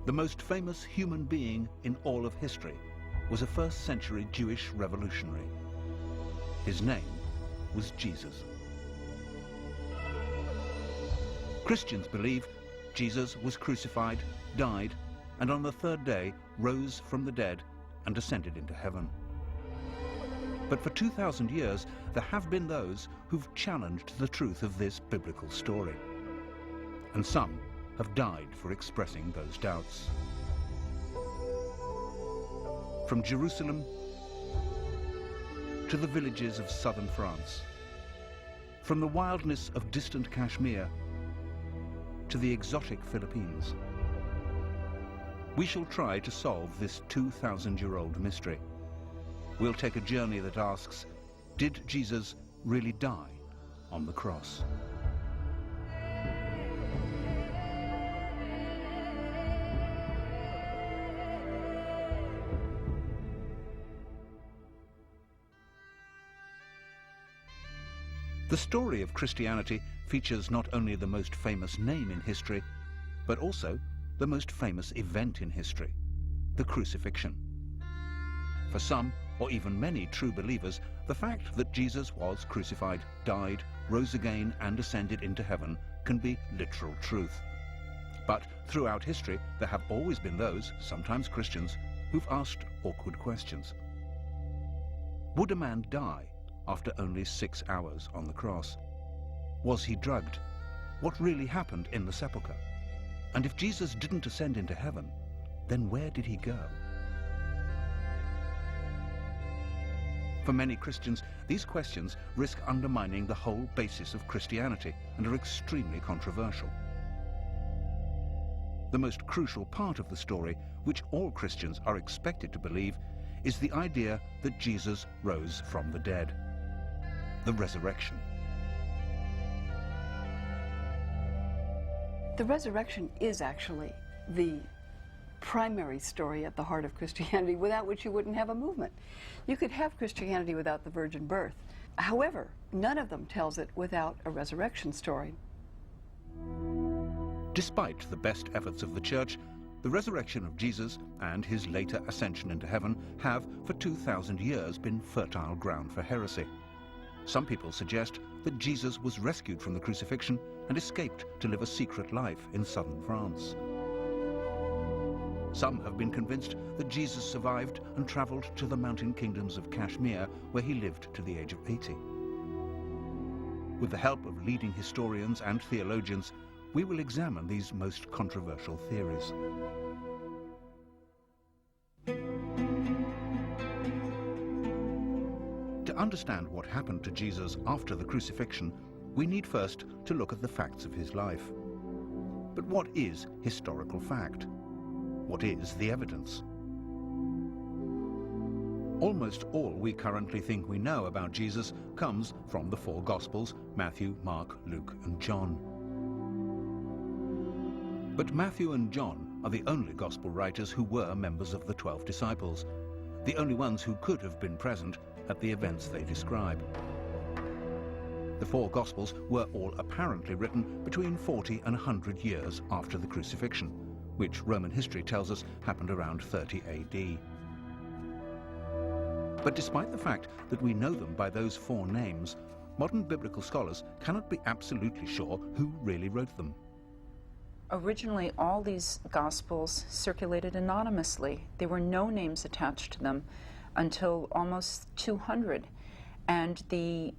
The most famous human being in all of history was a first-century Jewish revolutionary. His name was Jesus. Christians believe Jesus was crucified, died, and on the third day rose from the dead and ascended into heaven. But for 2,000 years, there have been those who've challenged the truth of this biblical story. And some have died for expressing those doubts. From Jerusalem to the villages of southern France, from the wildness of distant Kashmir to the exotic Philippines, we shall try to solve this 2,000-year-old mystery. We'll take a journey that asks, did Jesus really die on the cross? The story of Christianity features not only the most famous name in history, but also the most famous event in history, the crucifixion. For some, or even many true believers, the fact that Jesus was crucified, died, rose again, and ascended into heaven can be literal truth. But throughout history, there have always been those, sometimes Christians, who've asked awkward questions. Would a man die after only 6 hours on the cross? Was he drugged? What really happened in the sepulchre? And if Jesus didn't ascend into heaven, then where did he go? For many Christians, these questions risk undermining the whole basis of Christianity and are extremely controversial. The most crucial part of the story, which all Christians are expected to believe, is the idea that Jesus rose from the dead. The resurrection. The resurrection is actually the primary story at the heart of Christianity, without which you wouldn't have a movement. You could have Christianity without the virgin birth. However, none of them tells it without a resurrection story. Despite the best efforts of the Church, the resurrection of Jesus and his later ascension into heaven have, for 2,000 years, been fertile ground for heresy. Some people suggest that Jesus was rescued from the crucifixion and escaped to live a secret life in southern France. Some have been convinced that Jesus survived and traveled to the mountain kingdoms of Kashmir, where he lived to the age of 80. With the help of leading historians and theologians, we will examine these most controversial theories. To understand what happened to Jesus after the crucifixion, we need first to look at the facts of his life. But what is historical fact? What is the evidence? Almost all we currently think we know about Jesus comes from the four Gospels: Matthew, Mark, Luke, and John. But Matthew and John are the only Gospel writers who were members of the 12 disciples, the only ones who could have been present at the events they describe. The four Gospels were all apparently written between 40 and 100 years after the crucifixion, which Roman history tells us happened around 30 AD. But despite the fact that we know them by those four names, modern biblical scholars cannot be absolutely sure who really wrote them. Originally, all these Gospels circulated anonymously. There were no names attached to them until almost 200. And the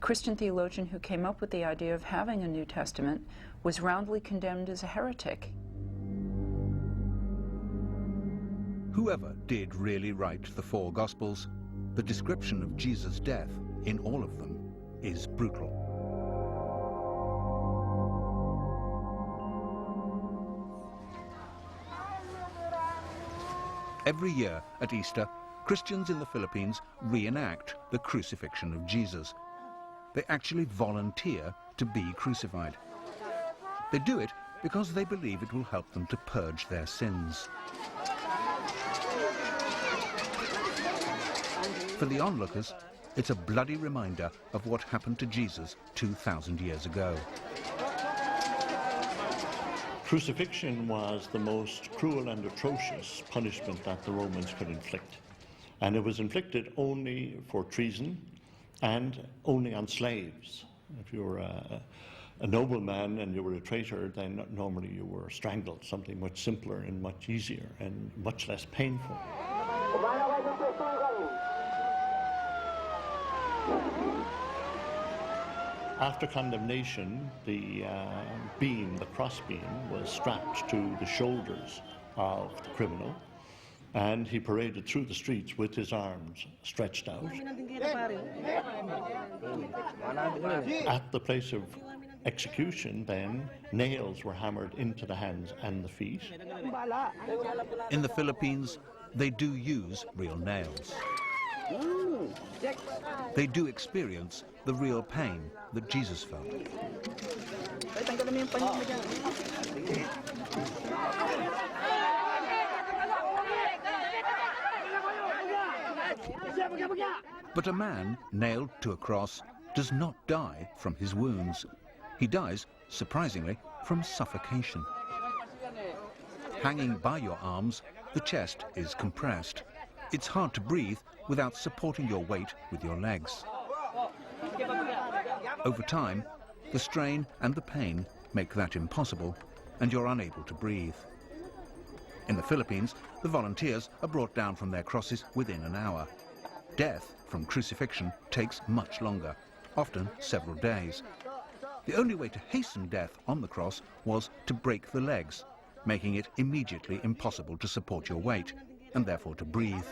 Christian theologian who came up with the idea of having a New Testament was roundly condemned as a heretic. Whoever did really write the four Gospels, the description of Jesus' death in all of them is brutal. Every year at Easter, Christians in the Philippines reenact the crucifixion of Jesus. They actually volunteer to be crucified. They do it because they believe it will help them to purge their sins. For the onlookers, it's a bloody reminder of what happened to Jesus 2,000 years ago. Crucifixion was the most cruel and atrocious punishment that the Romans could inflict. And it was inflicted only for treason and only on slaves. If you were a nobleman and you were a traitor, then normally you were strangled, something much simpler and much easier and much less painful. After condemnation, the cross beam, was strapped to the shoulders of the criminal, and he paraded through the streets with his arms stretched out. At the place of execution, then, nails were hammered into the hands and the feet. In the Philippines, they do use real nails. They do experience the real pain that Jesus felt. But a man nailed to a cross does not die from his wounds. He dies, surprisingly, from suffocation. Hanging by your arms, the chest is compressed. It's hard to breathe without supporting your weight with your legs. Over time, the strain and the pain make that impossible, and you're unable to breathe. In the Philippines, the volunteers are brought down from their crosses within an hour. Death from crucifixion takes much longer, often several days. The only way to hasten death on the cross was to break the legs, making it immediately impossible to support your weight, and therefore to breathe.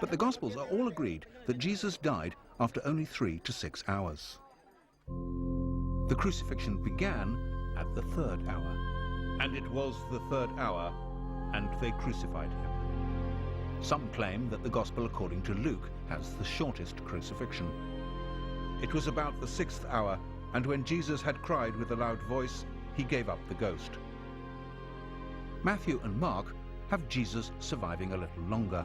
But the Gospels are all agreed that Jesus died after only 3 to 6 hours. The crucifixion began at the 3rd hour. And it was the 3rd hour, and they crucified him. Some claim that the Gospel according to Luke has the shortest crucifixion. It was about the 6th hour, and when Jesus had cried with a loud voice, he gave up the ghost. Matthew and Mark have Jesus surviving a little longer.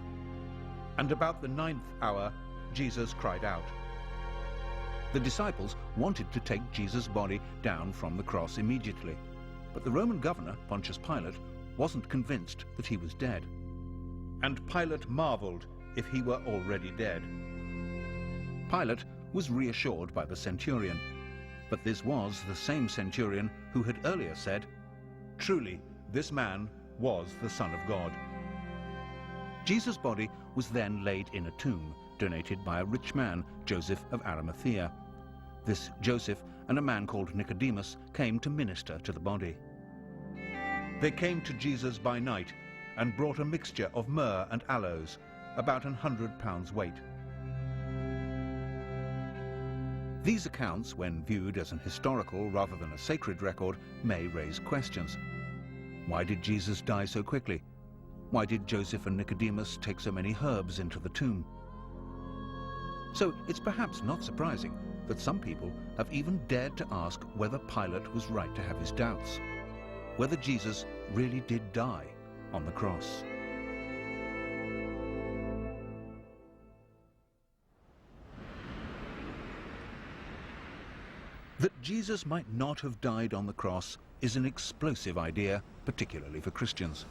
And about the 9th hour, Jesus cried out. The disciples wanted to take Jesus' body down from the cross immediately, but the Roman governor, Pontius Pilate, wasn't convinced that he was dead. And Pilate marveled if he were already dead. Pilate was reassured by the centurion, but this was the same centurion who had earlier said, "Truly, this man was the Son of God." Jesus' body was then laid in a tomb, donated by a rich man, Joseph of Arimathea. This Joseph and a man called Nicodemus came to minister to the body. They came to Jesus by night and brought a mixture of myrrh and aloes, about 100 pounds weight. These accounts, when viewed as an historical rather than a sacred record, may raise questions. Why did Jesus die so quickly? Why did Joseph and Nicodemus take so many herbs into the tomb? So it's perhaps not surprising that some people have even dared to ask whether Pilate was right to have his doubts, whether Jesus really did die on the cross. That Jesus might not have died on the cross is an explosive idea, particularly for Christians.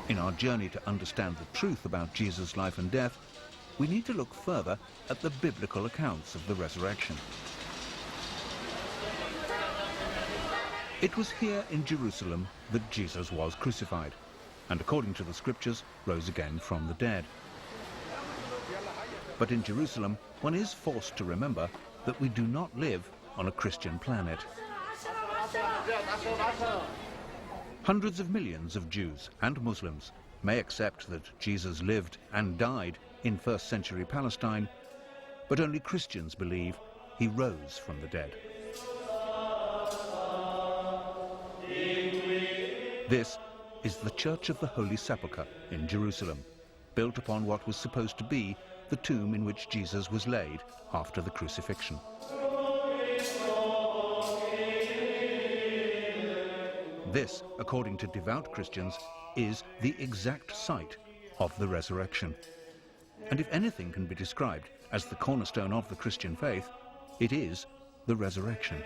In our journey to understand the truth about Jesus' life and death, we need to look further at the biblical accounts of the resurrection. It was here in Jerusalem that Jesus was crucified, and according to the scriptures, rose again from the dead. But in Jerusalem, one is forced to remember that we do not live on a Christian planet. Hundreds of millions of Jews and Muslims may accept that Jesus lived and died in first century Palestine, but only Christians believe he rose from the dead. This is the Church of the Holy Sepulchre in Jerusalem, built upon what was supposed to be the tomb in which Jesus was laid after the crucifixion. This, according to devout Christians, is the exact site of the resurrection. And if anything can be described as the cornerstone of the Christian faith, it is the resurrection.